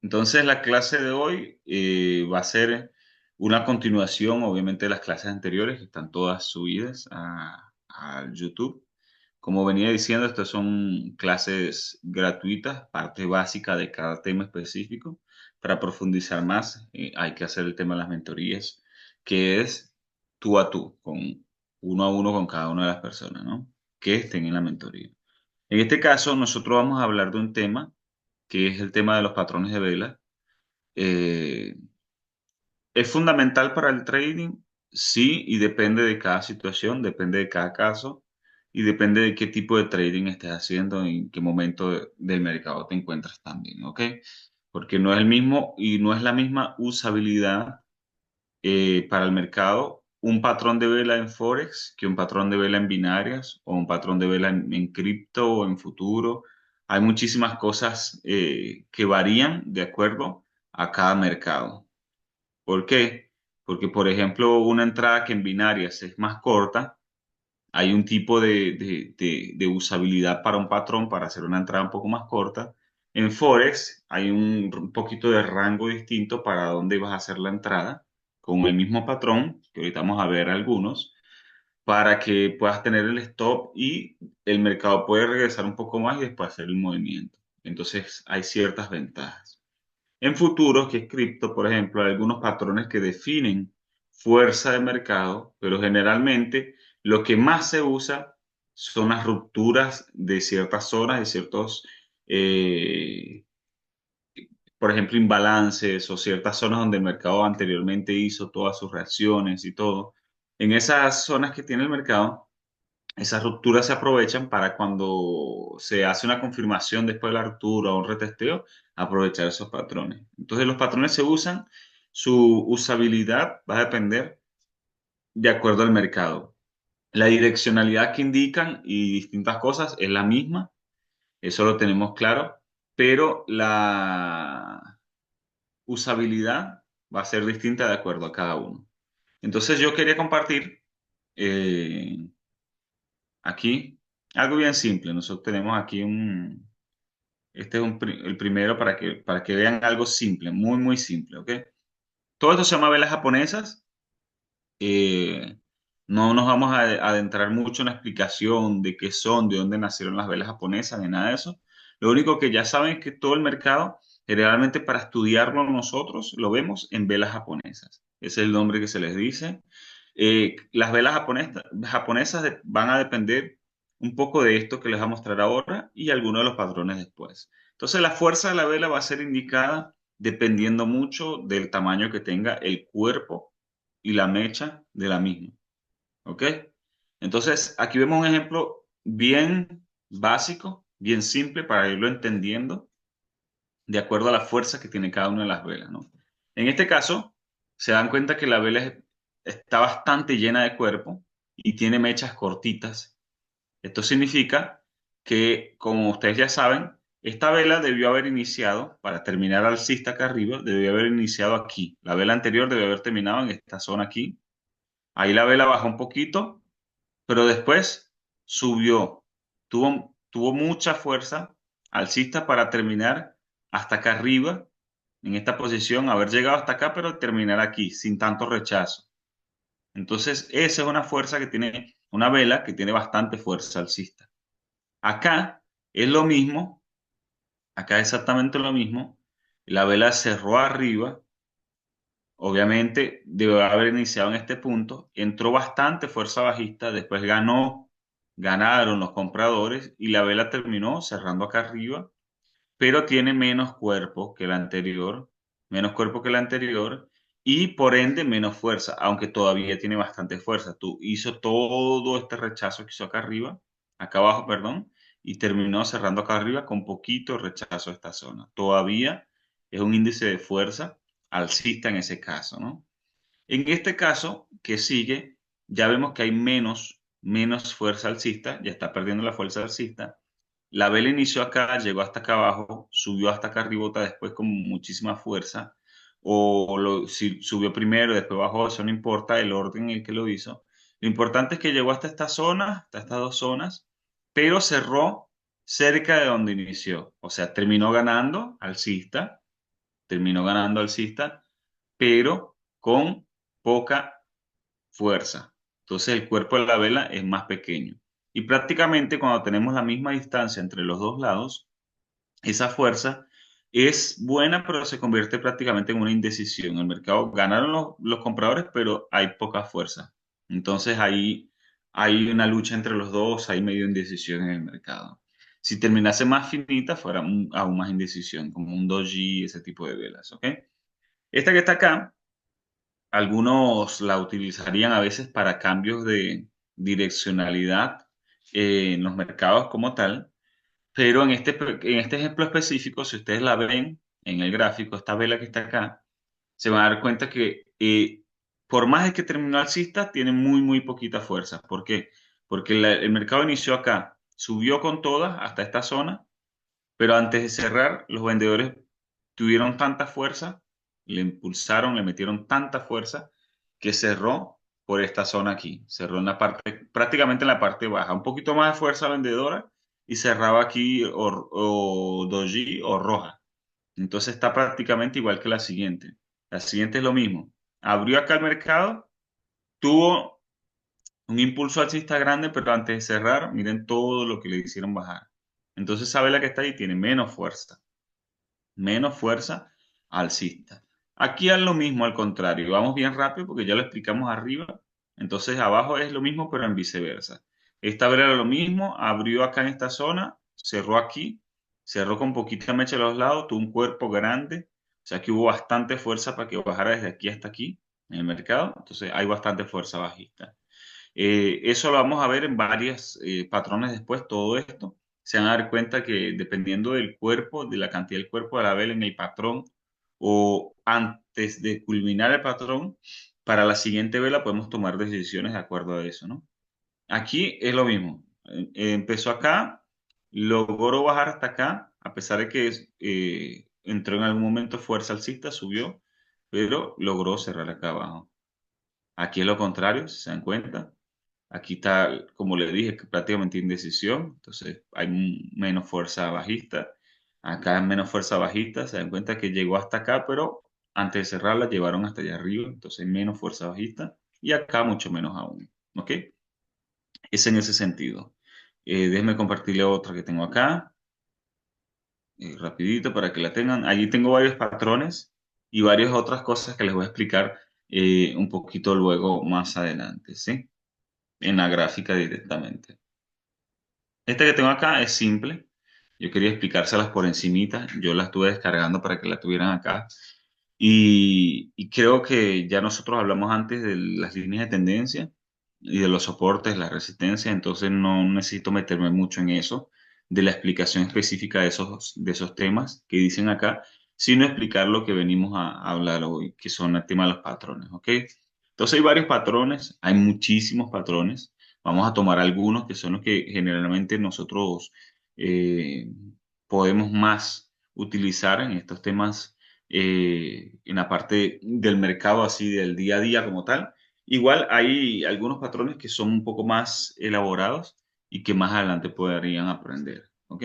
Entonces, la clase de hoy va a ser una continuación, obviamente, de las clases anteriores, que están todas subidas a YouTube. Como venía diciendo, estas son clases gratuitas, parte básica de cada tema específico. Para profundizar más, hay que hacer el tema de las mentorías, que es tú a tú, con uno a uno con cada una de las personas, ¿no? Que estén en la mentoría. En este caso, nosotros vamos a hablar de un tema que es el tema de los patrones de vela. Eh, ¿Es fundamental para el trading? Sí, y depende de cada situación, depende de cada caso y depende de qué tipo de trading estés haciendo, en qué momento del mercado te encuentras también, ¿ok? Porque no es el mismo y no es la misma usabilidad para el mercado un patrón de vela en Forex que un patrón de vela en binarias o un patrón de vela en cripto o en futuro. Hay muchísimas cosas que varían de acuerdo a cada mercado. ¿Por qué? Porque, por ejemplo, una entrada que en binarias es más corta, hay un tipo de usabilidad para un patrón para hacer una entrada un poco más corta. En Forex hay un poquito de rango distinto para dónde vas a hacer la entrada con el mismo patrón, que ahorita vamos a ver algunos, para que puedas tener el stop y el mercado puede regresar un poco más y después hacer el movimiento. Entonces hay ciertas ventajas. En futuros, que es cripto, por ejemplo, hay algunos patrones que definen fuerza de mercado, pero generalmente lo que más se usa son las rupturas de ciertas zonas, de ciertos, eh, por ejemplo, imbalances o ciertas zonas donde el mercado anteriormente hizo todas sus reacciones y todo. En esas zonas que tiene el mercado, esas rupturas se aprovechan para cuando se hace una confirmación después de la ruptura o un retesteo, aprovechar esos patrones. Entonces los patrones se usan, su usabilidad va a depender de acuerdo al mercado. La direccionalidad que indican y distintas cosas es la misma, eso lo tenemos claro, pero la usabilidad va a ser distinta de acuerdo a cada uno. Entonces yo quería compartir eh, aquí algo bien simple. Nosotros tenemos aquí este es el primero para que vean algo simple, muy, muy simple, ¿ok? Todo esto se llama velas japonesas. Eh, no nos vamos a adentrar mucho en la explicación de qué son, de dónde nacieron las velas japonesas, ni nada de eso. Lo único que ya saben es que todo el mercado, generalmente para estudiarlo nosotros, lo vemos en velas japonesas. Ese es el nombre que se les dice. Las velas japonesas van a depender un poco de esto que les voy a mostrar ahora y algunos de los patrones después. Entonces, la fuerza de la vela va a ser indicada dependiendo mucho del tamaño que tenga el cuerpo y la mecha de la misma. ¿Ok? Entonces, aquí vemos un ejemplo bien básico, bien simple para irlo entendiendo de acuerdo a la fuerza que tiene cada una de las velas, ¿no? En este caso, se dan cuenta que la vela está bastante llena de cuerpo y tiene mechas cortitas. Esto significa que, como ustedes ya saben, esta vela debió haber iniciado, para terminar alcista acá arriba, debió haber iniciado aquí. La vela anterior debió haber terminado en esta zona aquí. Ahí la vela bajó un poquito, pero después subió. Tuvo mucha fuerza alcista para terminar hasta acá arriba, en esta posición, haber llegado hasta acá, pero terminar aquí, sin tanto rechazo. Entonces, esa es una fuerza que tiene, una vela que tiene bastante fuerza alcista. Acá es lo mismo, acá es exactamente lo mismo. La vela cerró arriba, obviamente debe haber iniciado en este punto, entró bastante fuerza bajista, después ganaron los compradores y la vela terminó cerrando acá arriba, pero tiene menos cuerpo que la anterior y por ende menos fuerza, aunque todavía tiene bastante fuerza. Tú hizo todo este rechazo que hizo acá arriba, acá abajo, perdón, y terminó cerrando acá arriba con poquito rechazo a esta zona. Todavía es un índice de fuerza alcista en ese caso, ¿no? En este caso, que sigue, ya vemos que hay menos fuerza alcista, ya está perdiendo la fuerza alcista. La vela inició acá, llegó hasta acá abajo, subió hasta acá arribota después con muchísima fuerza, si subió primero, después bajó, eso no importa el orden en el que lo hizo. Lo importante es que llegó hasta esta zona, hasta estas dos zonas, pero cerró cerca de donde inició. O sea, terminó ganando alcista terminó ganando alcista, pero con poca fuerza. Entonces el cuerpo de la vela es más pequeño. Y prácticamente cuando tenemos la misma distancia entre los dos lados, esa fuerza es buena, pero se convierte prácticamente en una indecisión. En el mercado ganaron los compradores, pero hay poca fuerza. Entonces ahí hay una lucha entre los dos, hay medio indecisión en el mercado. Si terminase más finita, fuera aún más indecisión, como un doji, ese tipo de velas, ¿ok? Esta que está acá, algunos la utilizarían a veces para cambios de direccionalidad en los mercados como tal, pero en este ejemplo específico, si ustedes la ven en el gráfico, esta vela que está acá, se van a dar cuenta que por más de que terminó alcista, tiene muy poquita fuerza. ¿Por qué? Porque el mercado inició acá, subió con todas hasta esta zona, pero antes de cerrar, los vendedores tuvieron tanta fuerza, le impulsaron, le metieron tanta fuerza que cerró por esta zona aquí. Cerró en la parte, prácticamente en la parte baja. Un poquito más de fuerza vendedora y cerraba aquí o doji o roja. Entonces está prácticamente igual que la siguiente. La siguiente es lo mismo. Abrió acá el mercado, tuvo un impulso alcista grande, pero antes de cerrar, miren todo lo que le hicieron bajar. Entonces esa vela que está ahí tiene menos fuerza alcista. Aquí es lo mismo, al contrario. Vamos bien rápido porque ya lo explicamos arriba. Entonces abajo es lo mismo, pero en viceversa. Esta vela era lo mismo, abrió acá en esta zona, cerró aquí, cerró con poquita mecha a los lados, tuvo un cuerpo grande. O sea que hubo bastante fuerza para que bajara desde aquí hasta aquí en el mercado. Entonces hay bastante fuerza bajista. Eso lo vamos a ver en varios patrones después, todo esto. Se van a dar cuenta que dependiendo del cuerpo, de la cantidad del cuerpo de la vela en el patrón o antes de culminar el patrón, para la siguiente vela podemos tomar decisiones de acuerdo a eso, ¿no? Aquí es lo mismo. Empezó acá, logró bajar hasta acá, a pesar de que entró en algún momento fuerza alcista, subió, pero logró cerrar acá abajo. Aquí es lo contrario, si se dan cuenta. Aquí está, como le dije, que prácticamente indecisión, entonces hay menos fuerza bajista. Acá hay menos fuerza bajista, se dan cuenta que llegó hasta acá, pero antes de cerrarla llevaron hasta allá arriba, entonces hay menos fuerza bajista y acá mucho menos aún. ¿Ok? Es en ese sentido. Déjenme compartirle otra que tengo acá, rapidito para que la tengan. Allí tengo varios patrones y varias otras cosas que les voy a explicar un poquito luego más adelante, ¿sí? En la gráfica directamente. Esta que tengo acá es simple. Yo quería explicárselas por encimita. Yo la estuve descargando para que la tuvieran acá. Y creo que ya nosotros hablamos antes de las líneas de tendencia y de los soportes, la resistencia, entonces no necesito meterme mucho en eso, de la explicación específica de esos temas que dicen acá, sino explicar lo que venimos a hablar hoy, que son el tema de los patrones, ¿ok? Entonces hay varios patrones, hay muchísimos patrones. Vamos a tomar algunos que son los que generalmente nosotros eh, podemos más utilizar en estos temas en la parte del mercado así del día a día como tal. Igual hay algunos patrones que son un poco más elaborados y que más adelante podrían aprender, ¿ok?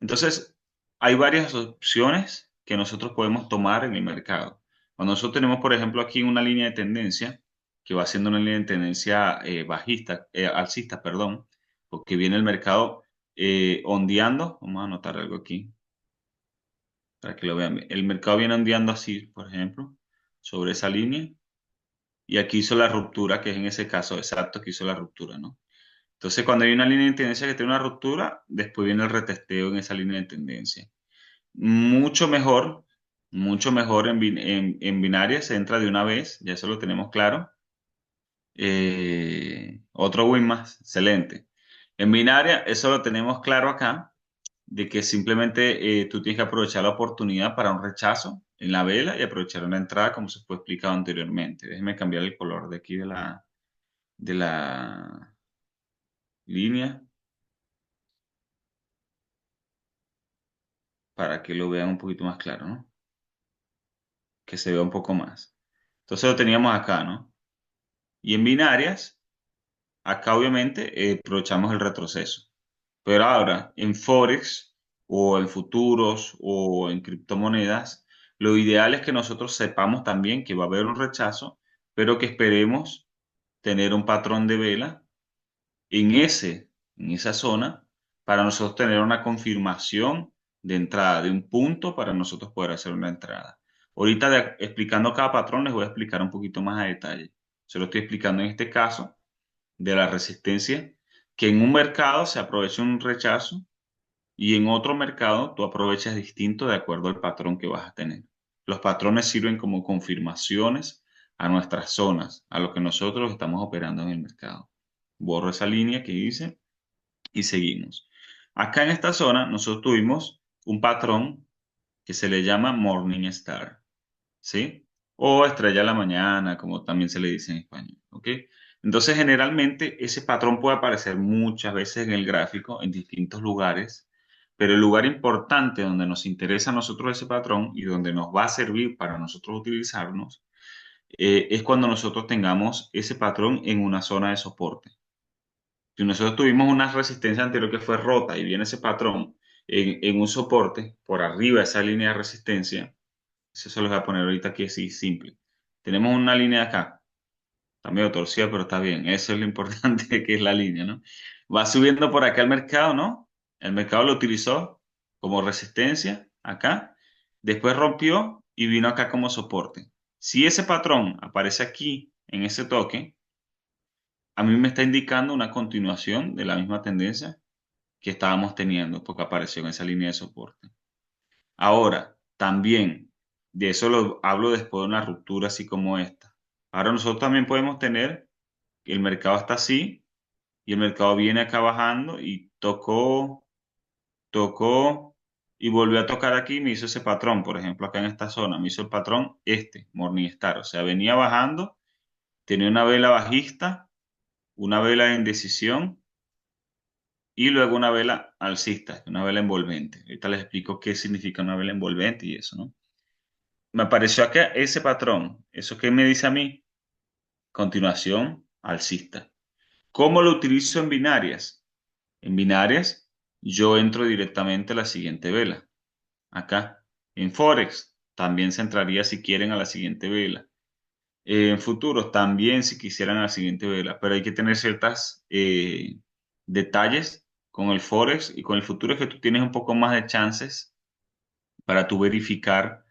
Entonces, hay varias opciones que nosotros podemos tomar en el mercado. Cuando nosotros tenemos, por ejemplo, aquí una línea de tendencia, que va siendo una línea de tendencia bajista, alcista, perdón, porque viene el mercado ondeando, vamos a anotar algo aquí, para que lo vean. El mercado viene ondeando así, por ejemplo, sobre esa línea, y aquí hizo la ruptura, que es en ese caso exacto que hizo la ruptura, ¿no? Entonces, cuando hay una línea de tendencia que tiene una ruptura, después viene el retesteo en esa línea de tendencia. Mucho mejor, mucho mejor en binaria se entra de una vez, ya eso lo tenemos claro. Otro win más, excelente. En binaria, eso lo tenemos claro acá, de que simplemente tú tienes que aprovechar la oportunidad para un rechazo en la vela y aprovechar una entrada como se fue explicado anteriormente. Déjeme cambiar el color de aquí de la línea para que lo vean un poquito más claro, ¿no? Que se vea un poco más. Entonces lo teníamos acá, ¿no? Y en binarias, acá obviamente aprovechamos el retroceso. Pero ahora, en Forex o en futuros o en criptomonedas, Lo ideal es que nosotros sepamos también que va a haber un rechazo, pero que esperemos tener un patrón de vela en en esa zona para nosotros tener una confirmación de entrada, de un punto para nosotros poder hacer una entrada. Ahorita explicando cada patrón les voy a explicar un poquito más a detalle. Se lo estoy explicando en este caso de la resistencia, que en un mercado se aprovecha un rechazo y en otro mercado tú aprovechas distinto de acuerdo al patrón que vas a tener. Los patrones sirven como confirmaciones a nuestras zonas, a lo que nosotros estamos operando en el mercado. Borro esa línea que hice y seguimos. Acá en esta zona nosotros tuvimos un patrón que se le llama Morning Star, ¿sí? O estrella de la mañana, como también se le dice en español, ¿ok? Entonces, generalmente ese patrón puede aparecer muchas veces en el gráfico, en distintos lugares, pero el lugar importante donde nos interesa a nosotros ese patrón y donde nos va a servir para nosotros utilizarnos, es cuando nosotros tengamos ese patrón en una zona de soporte. Si nosotros tuvimos una resistencia anterior que fue rota y viene ese patrón en un soporte por arriba de esa línea de resistencia, eso se los voy a poner ahorita aquí así simple. Tenemos una línea acá, está medio torcida, pero está bien. Eso es lo importante que es la línea, ¿no? Va subiendo por acá el mercado, ¿no? El mercado lo utilizó como resistencia acá, después rompió y vino acá como soporte. Si ese patrón aparece aquí en ese toque, a mí me está indicando una continuación de la misma tendencia que estábamos teniendo, porque apareció en esa línea de soporte. Ahora, también, de eso lo hablo después de una ruptura así como esta. Ahora nosotros también podemos tener que el mercado está así y el mercado viene acá bajando y tocó y volvió a tocar aquí y me hizo ese patrón, por ejemplo, acá en esta zona, me hizo el patrón Morningstar, o sea, venía bajando, tenía una vela bajista, una vela de indecisión y luego una vela alcista, una vela envolvente. Ahorita les explico qué significa una vela envolvente y eso, ¿no? Me apareció acá ese patrón. ¿Eso qué me dice a mí? Continuación alcista. ¿Cómo lo utilizo en binarias? En binarias, yo entro directamente a la siguiente vela. Acá. En Forex, también se entraría si quieren a la siguiente vela. En futuros, también si quisieran a la siguiente vela. Pero hay que tener ciertos detalles con el Forex y con el futuro es que tú tienes un poco más de chances para tú verificar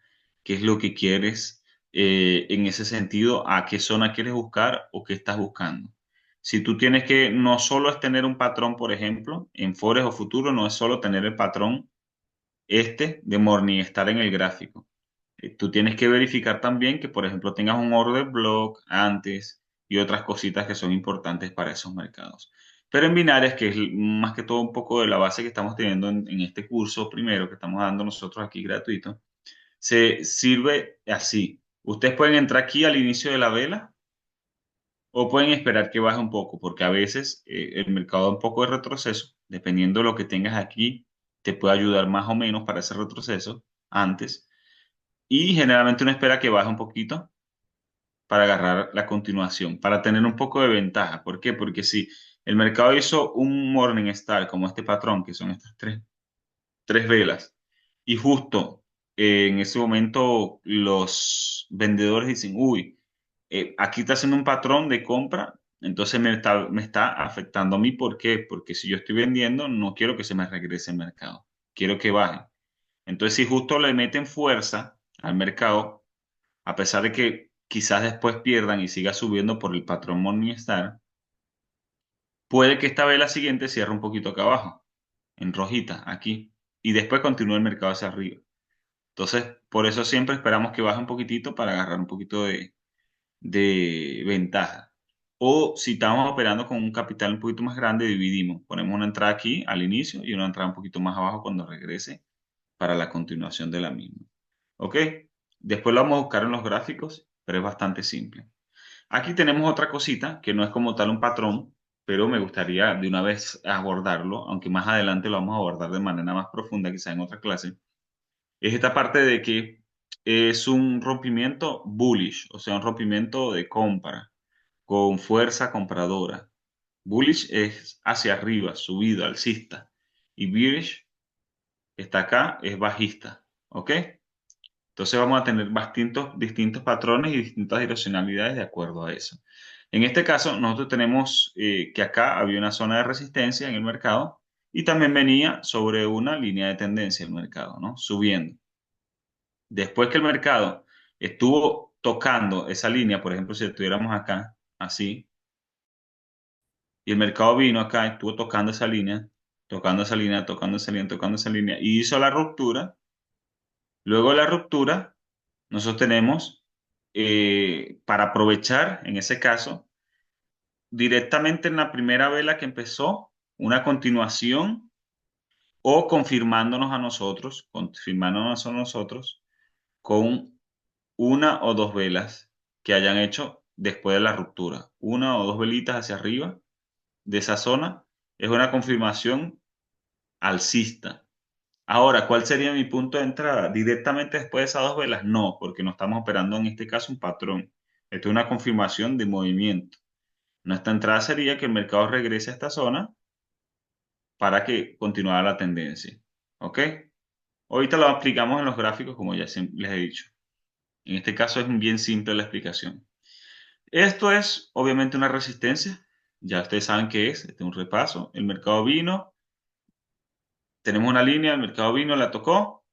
qué es lo que quieres en ese sentido, a qué zona quieres buscar o qué estás buscando. Si tú tienes que, no solo es tener un patrón, por ejemplo, en Forex o futuro, no es solo tener el patrón de Morningstar en el gráfico. Tú tienes que verificar también que, por ejemplo, tengas un order block antes y otras cositas que son importantes para esos mercados. Pero en binarias, que es más que todo un poco de la base que estamos teniendo en este curso primero que estamos dando nosotros aquí gratuito, se sirve así. Ustedes pueden entrar aquí al inicio de la vela o pueden esperar que baje un poco, porque a veces el mercado da un poco de retroceso, dependiendo de lo que tengas aquí, te puede ayudar más o menos para ese retroceso antes. Y generalmente uno espera que baje un poquito para agarrar la continuación, para tener un poco de ventaja. ¿Por qué? Porque si el mercado hizo un Morningstar como este patrón, que son estas tres velas, y justo en ese momento los vendedores dicen, uy, aquí está haciendo un patrón de compra, entonces me está afectando a mí. ¿Por qué? Porque si yo estoy vendiendo, no quiero que se me regrese el mercado, quiero que baje. Entonces, si justo le meten fuerza al mercado, a pesar de que quizás después pierdan y siga subiendo por el patrón Morningstar, puede que esta vela siguiente cierre un poquito acá abajo, en rojita, aquí, y después continúe el mercado hacia arriba. Entonces, por eso siempre esperamos que baje un poquitito para agarrar un poquito de ventaja. O si estamos operando con un capital un poquito más grande, dividimos. Ponemos una entrada aquí al inicio y una entrada un poquito más abajo cuando regrese para la continuación de la misma. ¿Ok? Después lo vamos a buscar en los gráficos, pero es bastante simple. Aquí tenemos otra cosita que no es como tal un patrón, pero me gustaría de una vez abordarlo, aunque más adelante lo vamos a abordar de manera más profunda, quizá en otra clase. Es esta parte de que es un rompimiento bullish, o sea, un rompimiento de compra con fuerza compradora. Bullish es hacia arriba, subido, alcista. Y bearish está acá, es bajista. ¿Ok? Entonces vamos a tener distintos patrones y distintas direccionalidades de acuerdo a eso. En este caso, nosotros tenemos que acá había una zona de resistencia en el mercado y también venía sobre una línea de tendencia el mercado, ¿no? Subiendo. Después que el mercado estuvo tocando esa línea, por ejemplo, si estuviéramos acá, así, y el mercado vino acá, estuvo tocando esa línea, tocando esa línea, tocando esa línea, tocando esa línea, y hizo la ruptura. Luego de la ruptura, nosotros tenemos, para aprovechar, en ese caso, directamente en la primera vela que empezó, una continuación o confirmándonos a nosotros con una o dos velas que hayan hecho después de la ruptura. Una o dos velitas hacia arriba de esa zona es una confirmación alcista. Ahora, ¿cuál sería mi punto de entrada? ¿Directamente después de esas dos velas? No, porque no estamos operando en este caso un patrón. Esto es una confirmación de movimiento. Nuestra entrada sería que el mercado regrese a esta zona para que continuara la tendencia. ¿Ok? Ahorita lo aplicamos en los gráficos como ya les he dicho. En este caso es bien simple la explicación. Esto es obviamente una resistencia. Ya ustedes saben qué es. Este es un repaso. El mercado vino. Tenemos una línea. El mercado vino, la tocó.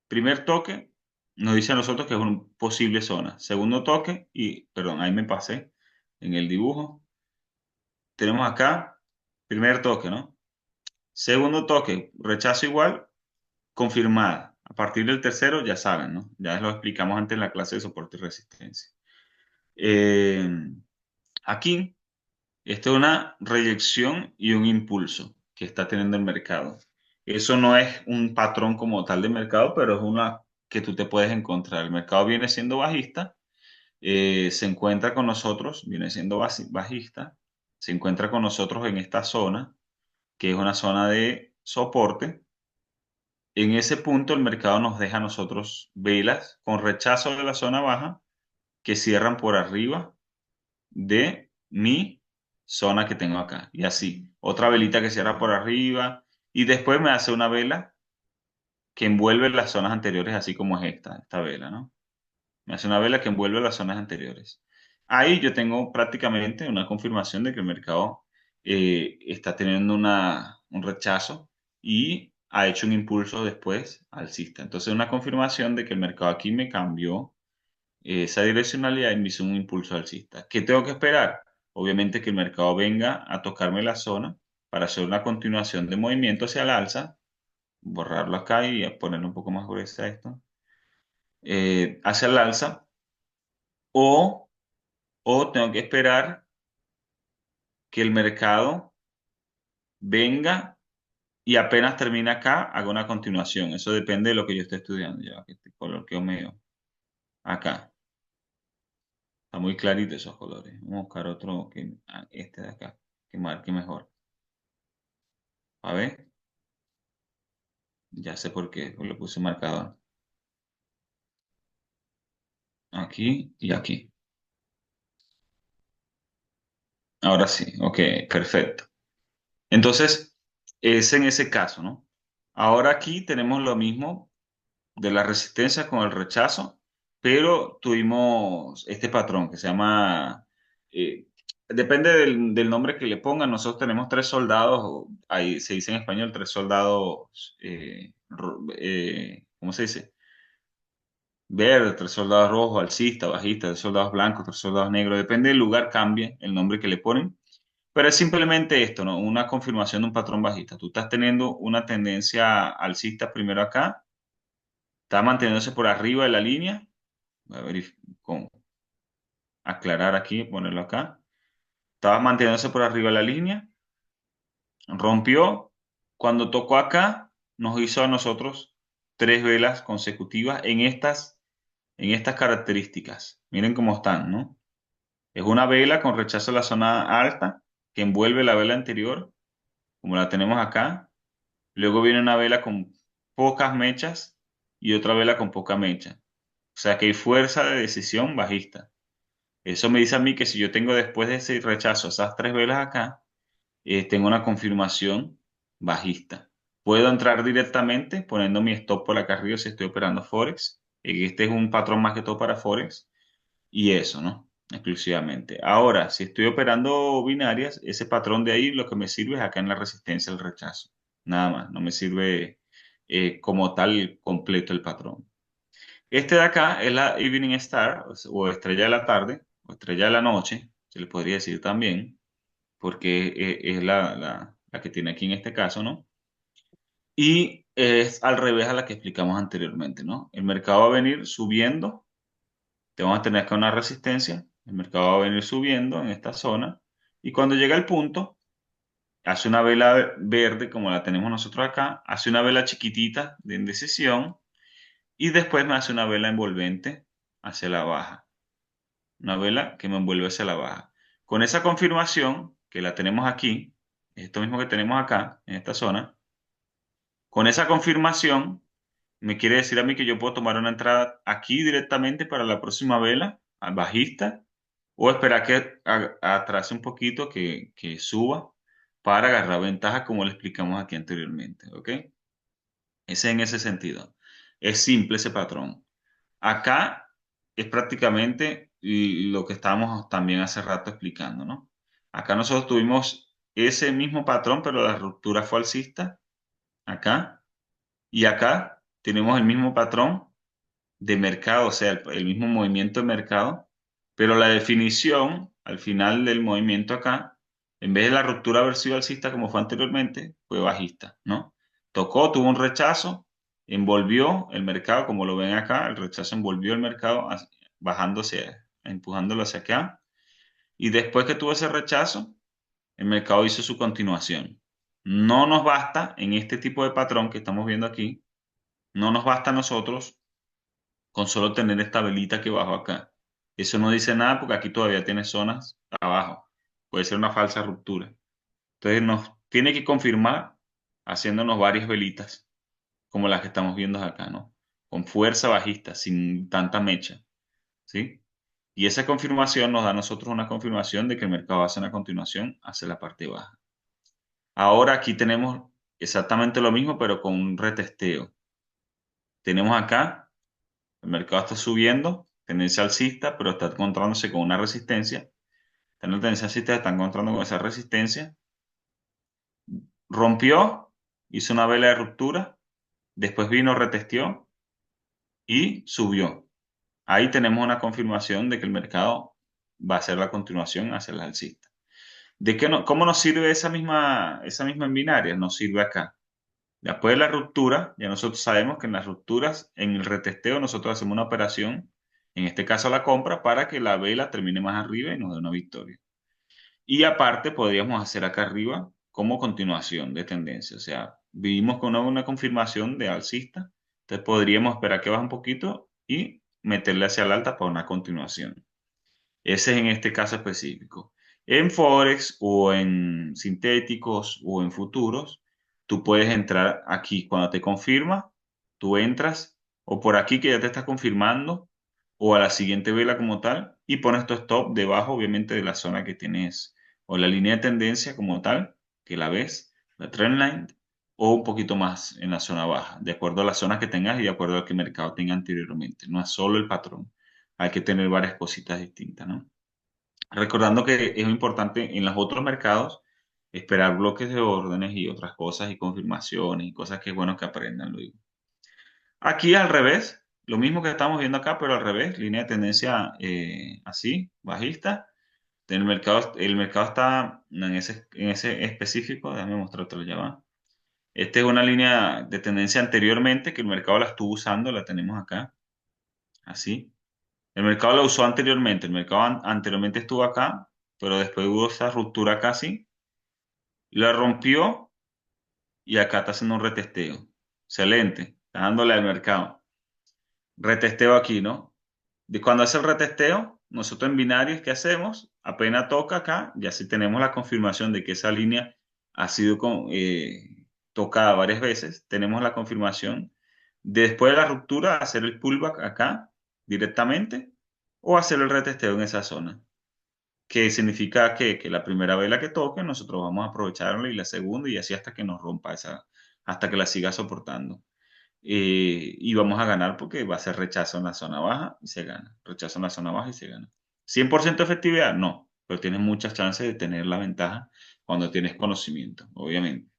Primer toque. Nos dice a nosotros que es una posible zona. Segundo toque. Y, perdón, ahí me pasé en el dibujo. Tenemos acá. Primer toque, ¿no? Segundo toque. Rechazo igual. Confirmada. A partir del tercero, ya saben, ¿no? Ya lo explicamos antes en la clase de soporte y resistencia. Eh, Aquí. Esto es una reyección y un impulso que está teniendo el mercado. Eso no es un patrón como tal de mercado, pero es una que tú te puedes encontrar. El mercado viene siendo bajista, se encuentra con nosotros, viene siendo bajista, se encuentra con nosotros en esta zona, que es una zona de soporte. En ese punto el mercado nos deja a nosotros velas con rechazo de la zona baja que cierran por arriba de mi zona que tengo acá. Y así, otra velita que cierra por arriba y después me hace una vela que envuelve las zonas anteriores, así como es esta vela, ¿no? Me hace una vela que envuelve las zonas anteriores. Ahí yo tengo prácticamente una confirmación de que el mercado está teniendo un rechazo y ha hecho un impulso después alcista. Entonces, una confirmación de que el mercado aquí me cambió esa direccionalidad y me hizo un impulso alcista. ¿Qué tengo que esperar? Obviamente que el mercado venga a tocarme la zona para hacer una continuación de movimiento hacia el alza, borrarlo acá y ponerle un poco más gruesa esto, hacia el alza, o, o tengo que esperar que el mercado venga y apenas termine acá, haga una continuación. Eso depende de lo que yo esté estudiando. Ya, que este color quedó medio acá. Está muy clarito esos colores. Vamos a buscar otro que este de acá, que marque mejor. A ver, ya sé por qué, le puse marcador. Aquí y aquí. Ahora sí, ok, perfecto. Entonces, es en ese caso, ¿no? Ahora aquí tenemos lo mismo de la resistencia con el rechazo, pero tuvimos este patrón que se llama, eh, depende del nombre que le pongan, nosotros tenemos tres soldados, ahí se dice en español tres soldados, ¿cómo se dice? Verde, tres soldados rojos, alcista, bajista, tres soldados blancos, tres soldados negros, depende del lugar, cambia el nombre que le ponen, pero es simplemente esto, ¿no? Una confirmación de un patrón bajista. Tú estás teniendo una tendencia alcista primero acá, está manteniéndose por arriba de la línea, voy a con aclarar aquí, ponerlo acá, estaba manteniéndose por arriba de la línea, rompió, cuando tocó acá, nos hizo a nosotros tres velas consecutivas en estas características. Miren cómo están, ¿no? Es una vela con rechazo a la zona alta que envuelve la vela anterior, como la tenemos acá. Luego viene una vela con pocas mechas y otra vela con poca mecha. O sea que hay fuerza de decisión bajista. Eso me dice a mí que si yo tengo después de ese rechazo esas tres velas acá, tengo una confirmación bajista. Puedo entrar directamente poniendo mi stop por acá arriba si estoy operando Forex Este es un patrón más que todo para Forex y eso, ¿no? Exclusivamente. Ahora, si estoy operando binarias, ese patrón de ahí lo que me sirve es acá en la resistencia al rechazo. Nada más, no me sirve como tal completo el patrón. Este de acá es la Evening Star o estrella de la tarde o estrella de la noche, se le podría decir también, porque es la que tiene aquí en este caso, ¿no? Y es al revés a la que explicamos anteriormente, ¿no? El mercado va a venir subiendo, te vamos a tener acá una resistencia, el mercado va a venir subiendo en esta zona y cuando llega al punto, hace una vela verde como la tenemos nosotros acá, hace una vela chiquitita de indecisión y después me hace una vela envolvente hacia la baja, una vela que me envuelve hacia la baja. Con esa confirmación que la tenemos aquí, esto mismo que tenemos acá, en esta zona, con esa confirmación me quiere decir a mí que yo puedo tomar una entrada aquí directamente para la próxima vela, al bajista, o esperar que atrase un poquito, que suba, para agarrar ventaja como le explicamos aquí anteriormente, ¿ok? Ese en ese sentido. Es simple ese patrón. Acá es prácticamente lo que estábamos también hace rato explicando, ¿no? Acá nosotros tuvimos ese mismo patrón, pero la ruptura fue alcista, acá, y acá tenemos el mismo patrón de mercado, o sea, el mismo movimiento de mercado, pero la definición al final del movimiento acá, en vez de la ruptura haber sido alcista como fue anteriormente, fue bajista, ¿no? Tocó, tuvo un rechazo, envolvió el mercado, como lo ven acá, el rechazo envolvió el mercado bajándose, empujándolo hacia acá, y después que tuvo ese rechazo, el mercado hizo su continuación. No nos basta en este tipo de patrón que estamos viendo aquí, no nos basta a nosotros con solo tener esta velita que bajo acá. Eso no dice nada porque aquí todavía tiene zonas abajo. Puede ser una falsa ruptura. Entonces nos tiene que confirmar haciéndonos varias velitas, como las que estamos viendo acá, ¿no? Con fuerza bajista, sin tanta mecha, ¿sí? Y esa confirmación nos da a nosotros una confirmación de que el mercado va a hacer una continuación hacia la parte baja. Ahora aquí tenemos exactamente lo mismo, pero con un retesteo. Tenemos acá el mercado está subiendo, tendencia alcista, pero está encontrándose con una resistencia. Está en la tendencia alcista, está encontrando con esa resistencia. Rompió, hizo una vela de ruptura, después vino, retesteó y subió. Ahí tenemos una confirmación de que el mercado va a hacer la continuación hacia la alcista. ¿De qué no, cómo nos sirve esa misma en binaria? Nos sirve acá. Después de la ruptura, ya nosotros sabemos que en las rupturas, en el retesteo, nosotros hacemos una operación, en este caso la compra, para que la vela termine más arriba y nos dé una victoria. Y aparte, podríamos hacer acá arriba como continuación de tendencia. O sea, vivimos con una confirmación de alcista, entonces podríamos esperar que baje un poquito y meterle hacia el alta para una continuación. Ese es en este caso específico. En Forex o en sintéticos o en futuros, tú puedes entrar aquí cuando te confirma, tú entras o por aquí que ya te está confirmando o a la siguiente vela como tal y pones tu stop debajo obviamente de la zona que tienes o la línea de tendencia como tal, que la ves, la trend line o un poquito más en la zona baja, de acuerdo a las zonas que tengas y de acuerdo al que el mercado tenga anteriormente. No es solo el patrón, hay que tener varias cositas distintas, ¿no? Recordando que es importante en los otros mercados esperar bloques de órdenes y otras cosas y confirmaciones y cosas que es bueno que aprendan luego. Aquí al revés, lo mismo que estamos viendo acá, pero al revés, línea de tendencia así, bajista. El mercado está en ese específico, déjame mostrártelo ya va. Esta es una línea de tendencia anteriormente que el mercado la estuvo usando, la tenemos acá, así. El mercado lo usó anteriormente, el mercado anteriormente estuvo acá, pero después hubo esa ruptura casi, la rompió y acá está haciendo un retesteo. Excelente, está dándole al mercado. Retesteo aquí, ¿no? De cuando hace el retesteo, nosotros en binarios, ¿qué hacemos? Apenas toca acá, ya sí tenemos la confirmación de que esa línea ha sido tocada varias veces, tenemos la confirmación. Después de la ruptura, hacer el pullback acá directamente o hacer el retesteo en esa zona, que significa que la primera vela que toque, nosotros vamos a aprovecharla y la segunda y así hasta que nos rompa esa, hasta que la siga soportando. y vamos a ganar porque va a ser rechazo en la zona baja y se gana. Rechazo en la zona baja y se gana. 100% efectividad, no, pero tienes muchas chances de tener la ventaja cuando tienes conocimiento, obviamente.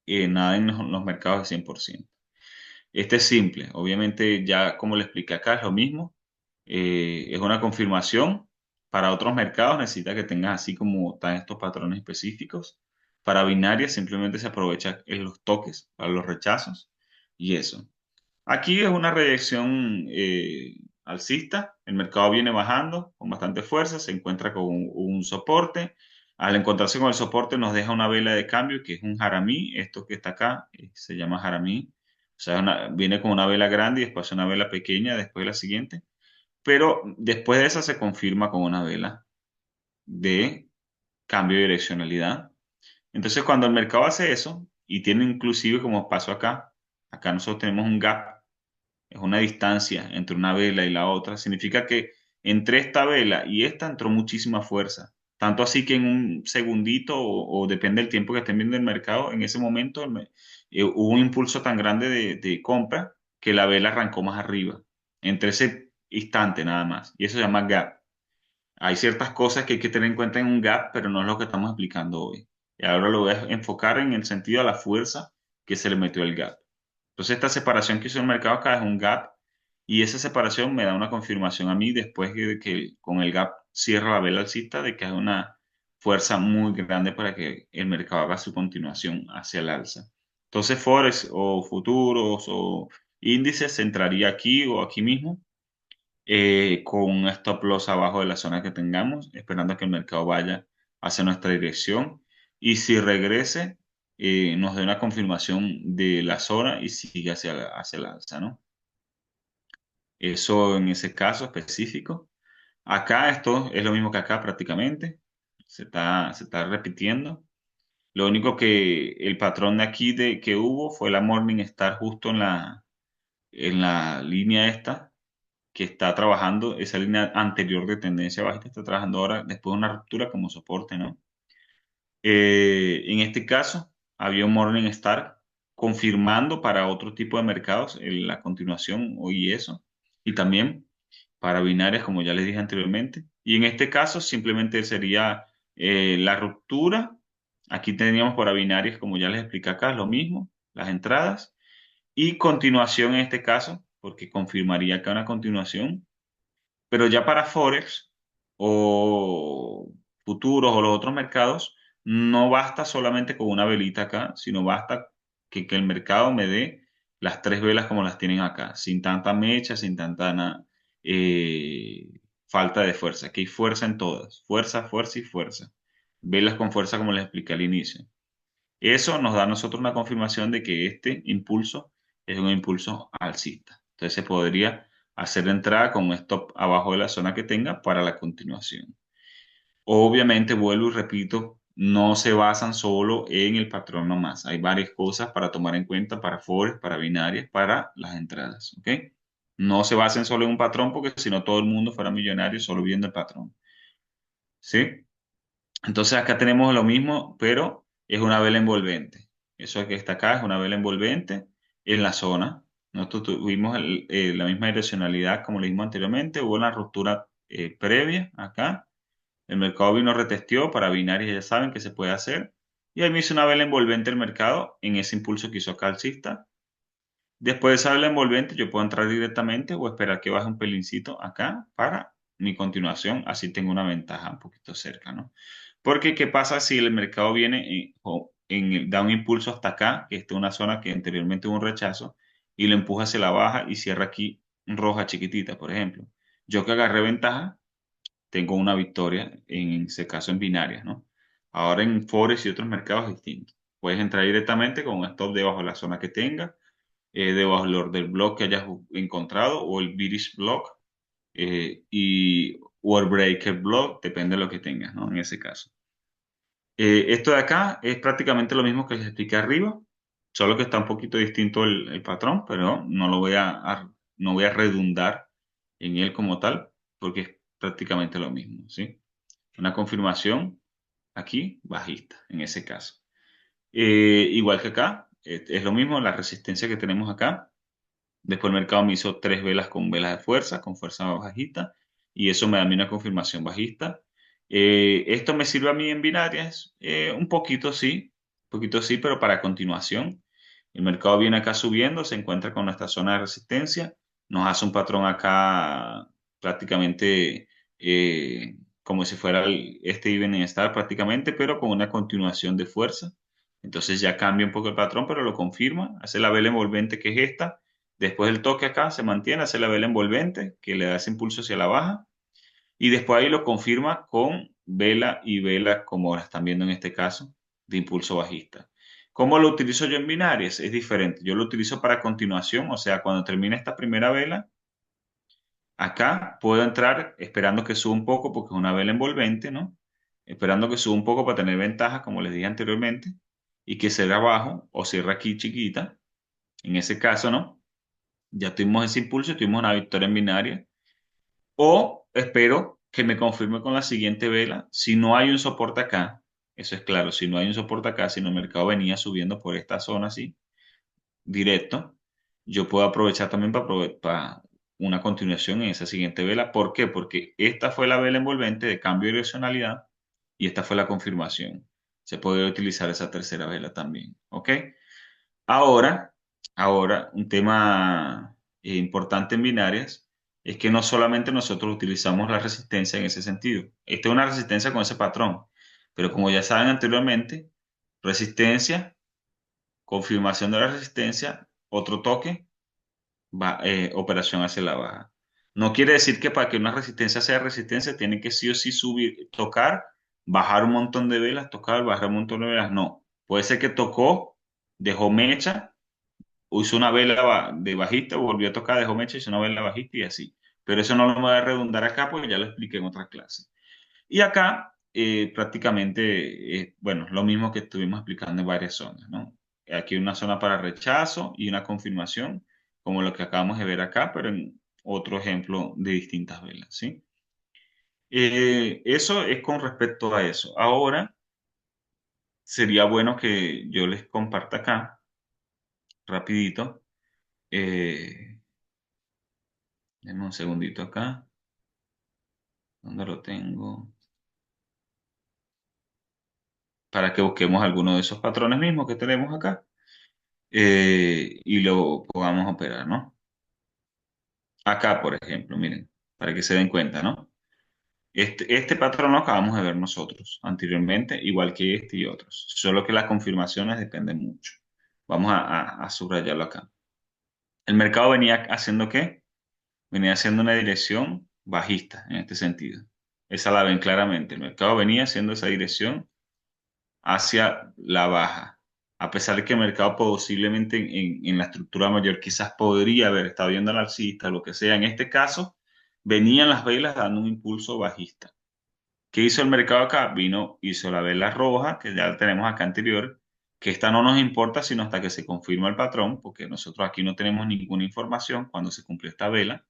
Nada en los mercados es 100%. Este es simple, obviamente ya como le expliqué acá es lo mismo. Es una confirmación. Para otros mercados necesita que tengas así como están estos patrones específicos. Para binarias simplemente se aprovecha en los toques, para los rechazos y eso. Aquí es una reyección alcista. El mercado viene bajando con bastante fuerza, se encuentra con un soporte. Al encontrarse con el soporte nos deja una vela de cambio que es un haramí. Esto que está acá se llama haramí. O sea, viene con una vela grande y después una vela pequeña, después la siguiente. Pero después de esa se confirma con una vela de cambio de direccionalidad. Entonces, cuando el mercado hace eso y tiene inclusive como pasó acá, acá nosotros tenemos un gap, es una distancia entre una vela y la otra, significa que entre esta vela y esta entró muchísima fuerza. Tanto así que en un segundito, o depende del tiempo que estén viendo el mercado, en ese momento hubo un impulso tan grande de compra que la vela arrancó más arriba, entre ese instante nada más. Y eso se llama gap. Hay ciertas cosas que hay que tener en cuenta en un gap, pero no es lo que estamos explicando hoy. Y ahora lo voy a enfocar en el sentido de la fuerza que se le metió el gap. Entonces, esta separación que hizo el mercado acá es un gap y esa separación me da una confirmación a mí después de que con el gap cierra la vela alcista de que hay una fuerza muy grande para que el mercado haga su continuación hacia el alza. Entonces, Forex o futuros o índices se entraría aquí o aquí mismo con un stop loss abajo de la zona que tengamos, esperando a que el mercado vaya hacia nuestra dirección y si regrese, nos dé una confirmación de la zona y sigue hacia el alza, ¿no? Eso en ese caso específico. Acá esto es lo mismo que acá prácticamente, se está repitiendo. Lo único que el patrón de aquí que hubo fue la Morningstar justo en la línea esta que está trabajando, esa línea anterior de tendencia bajista está trabajando ahora después de una ruptura como soporte, ¿no? En este caso, había un Morningstar confirmando para otro tipo de mercados la continuación hoy y eso, y también para binarias, como ya les dije anteriormente. Y en este caso, simplemente sería la ruptura. Aquí teníamos para binarias, como ya les expliqué acá, lo mismo, las entradas, y continuación en este caso, porque confirmaría acá una continuación pero ya para Forex o futuros o los otros mercados, no basta solamente con una velita acá, sino basta que el mercado me dé las tres velas como las tienen acá, sin tanta mecha, sin tanta eh, falta de fuerza. Aquí hay fuerza en todas, fuerza, fuerza y fuerza. Velas con fuerza como les expliqué al inicio. Eso nos da a nosotros una confirmación de que este impulso es un impulso alcista. Entonces se podría hacer la entrada con un stop abajo de la zona que tenga para la continuación. Obviamente, vuelvo y repito, no se basan solo en el patrón nomás. Hay varias cosas para tomar en cuenta para forex, para binarias, para las entradas. ¿Ok? No se basen solo en un patrón porque si no todo el mundo fuera millonario solo viendo el patrón. ¿Sí? Entonces acá tenemos lo mismo, pero es una vela envolvente. Eso que está acá es una vela envolvente en la zona. Nosotros tuvimos la misma direccionalidad como le dijimos anteriormente. Hubo una ruptura previa acá. El mercado vino retesteó para binarias, ya saben que se puede hacer. Y ahí me hizo una vela envolvente el mercado en ese impulso que hizo acá alcista. Después de esa vela envolvente, yo puedo entrar directamente o esperar que baje un pelincito acá para mi continuación. Así tengo una ventaja un poquito cerca, ¿no? Porque, ¿qué pasa si el mercado viene da un impulso hasta acá, que esta es una zona que anteriormente hubo un rechazo, y lo empuja hacia la baja y cierra aquí roja chiquitita, por ejemplo? Yo que agarré ventaja, tengo una victoria en ese caso en binarias, ¿no? Ahora en Forex y otros mercados distintos. Puedes entrar directamente con un stop debajo de la zona que tenga debajo del block que hayas encontrado o el British block y World Breaker block, depende de lo que tengas, ¿no? En ese caso. Esto de acá es prácticamente lo mismo que les expliqué arriba, solo que está un poquito distinto el patrón, pero no lo no voy a redundar en él como tal, porque es prácticamente lo mismo, ¿sí? Una confirmación aquí bajista, en ese caso. Igual que acá, es lo mismo, la resistencia que tenemos acá. Después el mercado me hizo tres velas con velas de fuerza, con fuerza bajista, y eso me da a mí una confirmación bajista. ¿Esto me sirve a mí en binarias? Un poquito sí, pero para continuación. El mercado viene acá subiendo, se encuentra con nuestra zona de resistencia, nos hace un patrón acá prácticamente como si fuera este Evening Star prácticamente, pero con una continuación de fuerza. Entonces ya cambia un poco el patrón, pero lo confirma, hace la vela envolvente que es esta. Después del toque acá se mantiene, hace la vela envolvente que le da ese impulso hacia la baja y después ahí lo confirma con vela y vela como la están viendo en este caso de impulso bajista. ¿Cómo lo utilizo yo en binarias? Es diferente. Yo lo utilizo para continuación, o sea, cuando termine esta primera vela, acá puedo entrar esperando que suba un poco porque es una vela envolvente, ¿no? Esperando que suba un poco para tener ventaja, como les dije anteriormente, y que cierre abajo o cierre aquí chiquita. En ese caso, ¿no? Ya tuvimos ese impulso, tuvimos una victoria en binaria. O espero que me confirme con la siguiente vela. Si no hay un soporte acá, eso es claro, si no hay un soporte acá, si no el mercado venía subiendo por esta zona así, directo, yo puedo aprovechar también para una continuación en esa siguiente vela. ¿Por qué? Porque esta fue la vela envolvente de cambio de direccionalidad y esta fue la confirmación. Se puede utilizar esa tercera vela también. ¿Ok? Ahora, ahora, un tema importante en binarias es que no solamente nosotros utilizamos la resistencia en ese sentido. Esta es una resistencia con ese patrón, pero como ya saben anteriormente, resistencia, confirmación de la resistencia, otro toque, operación hacia la baja. No quiere decir que para que una resistencia sea resistencia tiene que sí o sí subir, tocar, bajar un montón de velas, tocar, bajar un montón de velas. No. Puede ser que tocó, dejó mecha, hizo una vela de bajista, volvió a tocar, dejó mecha, hizo una vela bajista y así. Pero eso no lo voy a redundar acá porque ya lo expliqué en otra clase. Y acá prácticamente, bueno, lo mismo que estuvimos explicando en varias zonas, ¿no? Aquí una zona para rechazo y una confirmación, como lo que acabamos de ver acá, pero en otro ejemplo de distintas velas, ¿sí? Eso es con respecto a eso. Ahora sería bueno que yo les comparta acá, rapidito. Eh, Denme un segundito acá. ¿Dónde lo tengo? Para que busquemos alguno de esos patrones mismos que tenemos acá y lo podamos operar, ¿no? Acá, por ejemplo, miren, para que se den cuenta, ¿no? Este patrón lo acabamos de ver nosotros anteriormente, igual que este y otros, solo que las confirmaciones dependen mucho. Vamos a subrayarlo acá. El mercado venía haciendo ¿qué? Venía haciendo una dirección bajista en este sentido. Esa la ven claramente. El mercado venía haciendo esa dirección hacia la baja. A pesar de que el mercado posiblemente en la estructura mayor quizás podría haber estado viendo al alcista, lo que sea, en este caso, venían las velas dando un impulso bajista. ¿Qué hizo el mercado acá? Vino, hizo la vela roja, que ya la tenemos acá anterior, que esta no nos importa sino hasta que se confirma el patrón, porque nosotros aquí no tenemos ninguna información cuando se cumplió esta vela,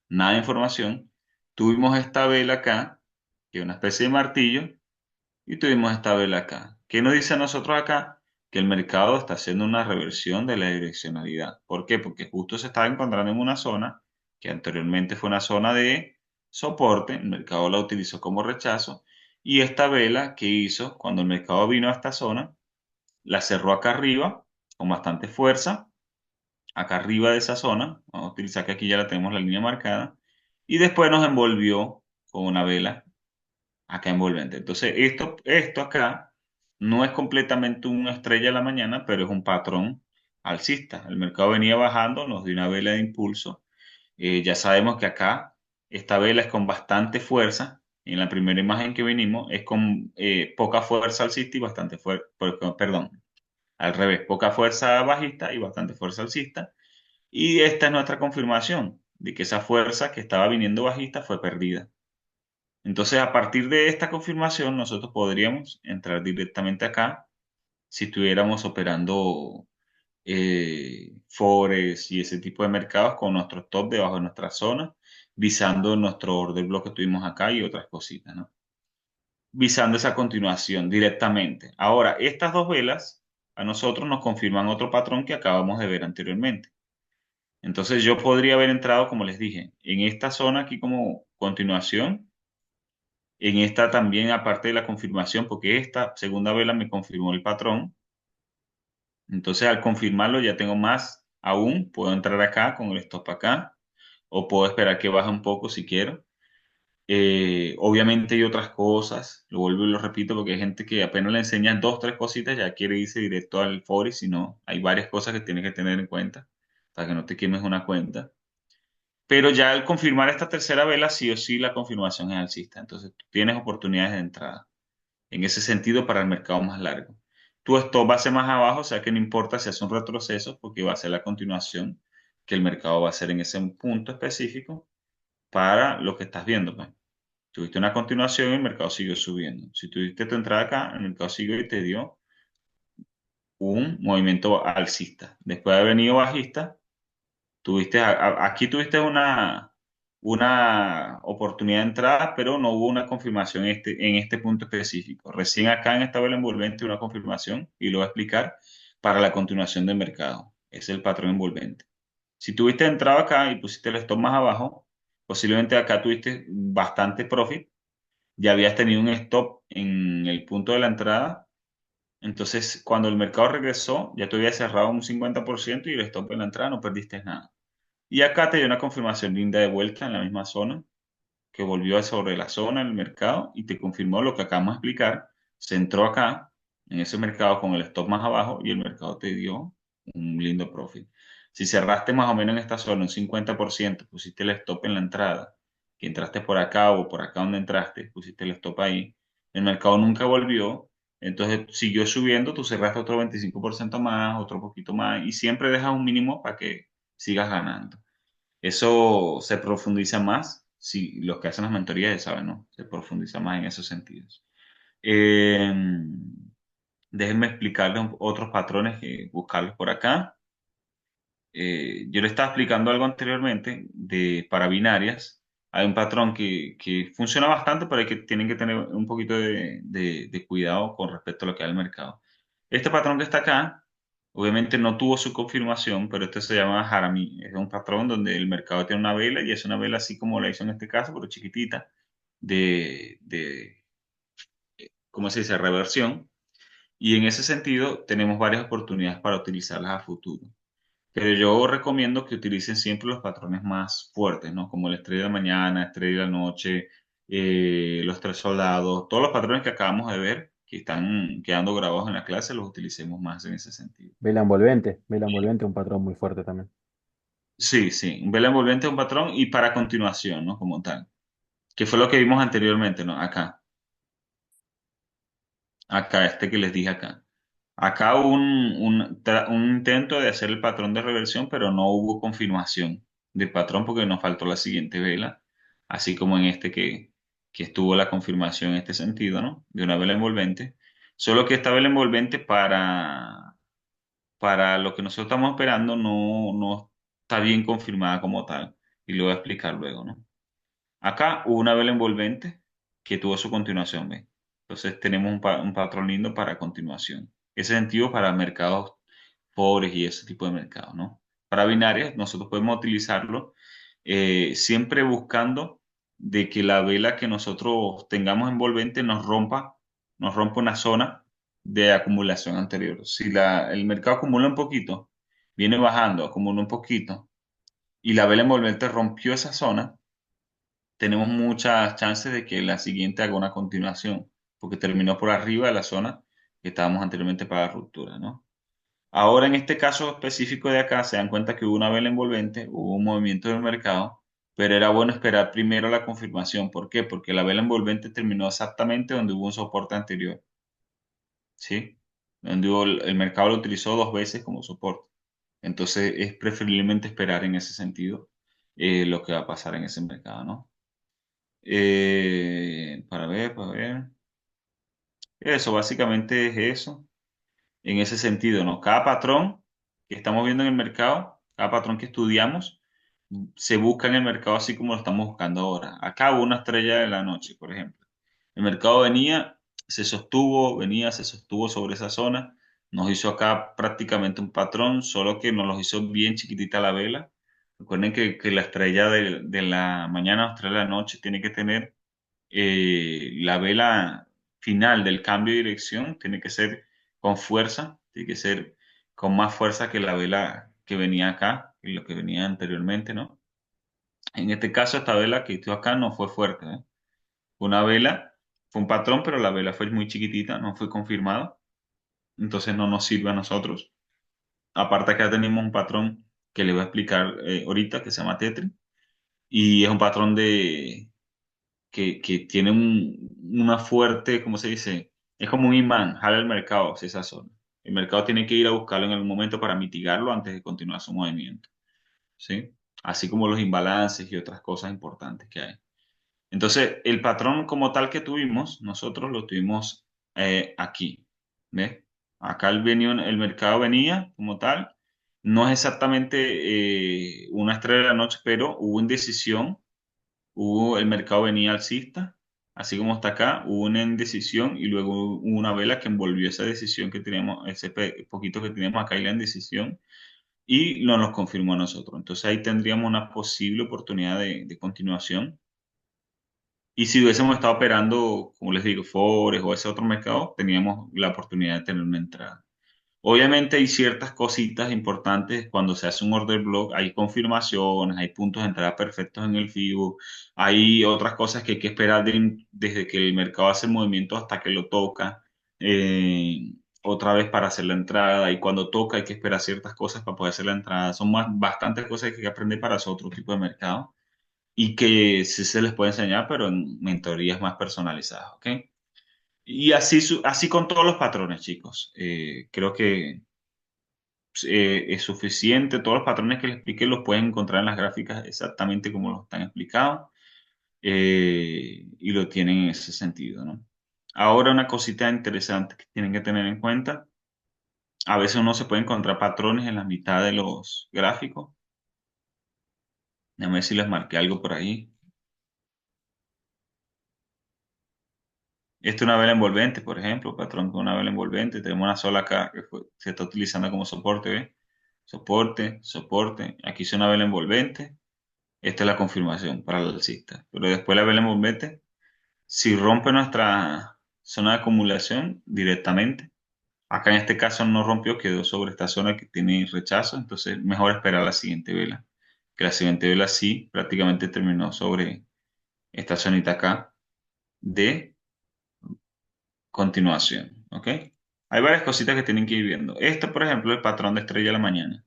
nada de información. Tuvimos esta vela acá, que es una especie de martillo, y tuvimos esta vela acá. ¿Qué nos dice a nosotros acá? Que el mercado está haciendo una reversión de la direccionalidad. ¿Por qué? Porque justo se estaba encontrando en una zona que anteriormente fue una zona de soporte, el mercado la utilizó como rechazo, y esta vela que hizo cuando el mercado vino a esta zona, la cerró acá arriba con bastante fuerza, acá arriba de esa zona, vamos a utilizar que aquí ya la tenemos la línea marcada, y después nos envolvió con una vela acá envolvente. Entonces, esto acá no es completamente una estrella de la mañana, pero es un patrón alcista. El mercado venía bajando, nos dio una vela de impulso. Ya sabemos que acá esta vela es con bastante fuerza. En la primera imagen que vinimos es con poca fuerza alcista y bastante fuerza, perdón, al revés, poca fuerza bajista y bastante fuerza alcista. Y esta es nuestra confirmación de que esa fuerza que estaba viniendo bajista fue perdida. Entonces, a partir de esta confirmación, nosotros podríamos entrar directamente acá si estuviéramos operando Forex y ese tipo de mercados con nuestro stop debajo de nuestra zona, visando nuestro order block que tuvimos acá y otras cositas, ¿no? Visando esa continuación directamente. Ahora, estas dos velas, a nosotros nos confirman otro patrón que acabamos de ver anteriormente. Entonces yo podría haber entrado, como les dije, en esta zona aquí como continuación, en esta también aparte de la confirmación, porque esta segunda vela me confirmó el patrón. Entonces al confirmarlo ya tengo más aún, puedo entrar acá con el stop acá o puedo esperar que baje un poco si quiero. Obviamente hay otras cosas, lo vuelvo y lo repito porque hay gente que apenas le enseñan dos, tres cositas ya quiere irse directo al Forex, sino hay varias cosas que tienes que tener en cuenta para que no te quemes una cuenta. Pero ya al confirmar esta tercera vela, sí o sí la confirmación es alcista. Entonces tú tienes oportunidades de entrada en ese sentido para el mercado más largo. Tu stop va a ser más abajo, o sea que no importa si hace un retroceso porque va a ser la continuación que el mercado va a hacer en ese punto específico para lo que estás viendo, pues. Tuviste una continuación y el mercado siguió subiendo. Si tuviste tu entrada acá, el mercado siguió y te dio un movimiento alcista. Después de haber venido bajista, aquí tuviste una oportunidad de entrada, pero no hubo una confirmación en este punto específico. Recién acá en esta vela envolvente una confirmación, y lo voy a explicar, para la continuación del mercado. Es el patrón envolvente. Si tuviste entrado acá y pusiste el stop más abajo, posiblemente acá tuviste bastante profit, ya habías tenido un stop en el punto de la entrada, entonces cuando el mercado regresó, ya te habías cerrado un 50% y el stop en la entrada no perdiste nada. Y acá te dio una confirmación linda de vuelta en la misma zona, que volvió a sobre la zona del mercado y te confirmó lo que acabamos de explicar. Se entró acá, en ese mercado, con el stop más abajo y el mercado te dio un lindo profit. Si cerraste más o menos en esta zona un 50%, pusiste el stop en la entrada, que entraste por acá o por acá donde entraste, pusiste el stop ahí, el mercado nunca volvió, entonces siguió subiendo, tú cerraste otro 25% más, otro poquito más, y siempre dejas un mínimo para que sigas ganando. Eso se profundiza más, si los que hacen las mentorías ya saben, ¿no? Se profundiza más en esos sentidos. Eh, Déjenme explicarles otros patrones, buscarlos por acá. Yo le estaba explicando algo anteriormente para binarias. Hay un patrón que funciona bastante, pero tienen que tener un poquito de cuidado con respecto a lo que hay al mercado. Este patrón que está acá, obviamente no tuvo su confirmación, pero este se llama Harami. Es un patrón donde el mercado tiene una vela y es una vela así como la hizo en este caso, pero chiquitita, de ¿cómo se dice? Reversión. Y en ese sentido tenemos varias oportunidades para utilizarlas a futuro. Pero yo recomiendo que utilicen siempre los patrones más fuertes, ¿no? Como el estrella de la mañana, estrella de la noche, los tres soldados, todos los patrones que acabamos de ver, que están quedando grabados en la clase, los utilicemos más en ese sentido. Vela envolvente, un patrón muy fuerte también. Sí, sí, un vela envolvente es un patrón y para continuación, ¿no? Como tal, que fue lo que vimos anteriormente, ¿no? Acá, este que les dije acá. Acá hubo un intento de hacer el patrón de reversión, pero no hubo confirmación del patrón porque nos faltó la siguiente vela, así como en este que estuvo la confirmación en este sentido, ¿no? De una vela envolvente. Solo que esta vela envolvente para lo que nosotros estamos esperando no está bien confirmada como tal. Y lo voy a explicar luego, ¿no? Acá hubo una vela envolvente que tuvo su continuación, ¿ve? Entonces tenemos un patrón lindo para continuación. Ese sentido para mercados pobres y ese tipo de mercados, ¿no? Para binarias, nosotros podemos utilizarlo siempre buscando de que la vela que nosotros tengamos envolvente nos rompa una zona de acumulación anterior. Si el mercado acumula un poquito, viene bajando, acumula un poquito, y la vela envolvente rompió esa zona, tenemos muchas chances de que la siguiente haga una continuación, porque terminó por arriba de la zona que estábamos anteriormente para la ruptura, ¿no? Ahora, en este caso específico de acá, se dan cuenta que hubo una vela envolvente, hubo un movimiento del mercado, pero era bueno esperar primero la confirmación. ¿Por qué? Porque la vela envolvente terminó exactamente donde hubo un soporte anterior, ¿sí? Donde el mercado lo utilizó dos veces como soporte. Entonces, es preferiblemente esperar en ese sentido lo que va a pasar en ese mercado, ¿no? Para ver. Eso, básicamente es eso. En ese sentido, ¿no? Cada patrón que estamos viendo en el mercado, cada patrón que estudiamos, se busca en el mercado así como lo estamos buscando ahora. Acá hubo una estrella de la noche, por ejemplo. El mercado venía, se sostuvo, venía, se sostuvo sobre esa zona. Nos hizo acá prácticamente un patrón, solo que nos los hizo bien chiquitita la vela. Recuerden que la estrella de la mañana o estrella de la noche tiene que tener la vela final del cambio de dirección, tiene que ser con fuerza, tiene que ser con más fuerza que la vela que venía acá, que lo que venía anteriormente, ¿no? En este caso, esta vela que estoy acá no fue fuerte, ¿eh? Fue una vela, fue un patrón, pero la vela fue muy chiquitita, no fue confirmada, entonces no nos sirve a nosotros. Aparte que ya tenemos un patrón que le voy a explicar ahorita, que se llama Tetri, y es un patrón que tiene una fuerte, ¿cómo se dice? Es como un imán, jala el mercado hacia esa zona. El mercado tiene que ir a buscarlo en algún momento para mitigarlo antes de continuar su movimiento, ¿sí? Así como los imbalances y otras cosas importantes que hay. Entonces, el patrón como tal que tuvimos, nosotros lo tuvimos aquí, ¿ves? Acá el mercado venía como tal, no es exactamente una estrella de la noche, pero hubo indecisión, el mercado venía alcista, así como está acá, hubo una indecisión y luego hubo una vela que envolvió esa decisión que teníamos, ese poquito que teníamos acá y la indecisión, y no nos confirmó a nosotros. Entonces ahí tendríamos una posible oportunidad de continuación y si hubiésemos estado operando, como les digo, Forex o ese otro mercado, teníamos la oportunidad de tener una entrada. Obviamente hay ciertas cositas importantes cuando se hace un order block, hay confirmaciones, hay puntos de entrada perfectos en el FIBO, hay otras cosas que hay que esperar desde que el mercado hace el movimiento hasta que lo toca, otra vez para hacer la entrada, y cuando toca hay que esperar ciertas cosas para poder hacer la entrada. Son bastantes cosas que hay que aprender para hacer otro tipo de mercado y que sí se les puede enseñar, pero en mentorías más personalizadas, ¿ok? Y así, así con todos los patrones, chicos. Creo que es suficiente. Todos los patrones que les expliqué los pueden encontrar en las gráficas exactamente como los están explicados y lo tienen en ese sentido, ¿no? Ahora una cosita interesante que tienen que tener en cuenta. A veces uno se puede encontrar patrones en la mitad de los gráficos. Déjame ver si les marqué algo por ahí. Esta es una vela envolvente, por ejemplo, patrón con una vela envolvente. Tenemos una sola acá que se está utilizando como soporte, ¿ves? Soporte, soporte. Aquí es una vela envolvente. Esta es la confirmación para el alcista. Pero después la vela envolvente, si rompe nuestra zona de acumulación directamente, acá en este caso no rompió, quedó sobre esta zona que tiene rechazo, entonces mejor esperar la siguiente vela. Que la siguiente vela sí prácticamente terminó sobre esta zonita acá de continuación, ¿ok? Hay varias cositas que tienen que ir viendo. Esto, por ejemplo, el patrón de estrella de la mañana.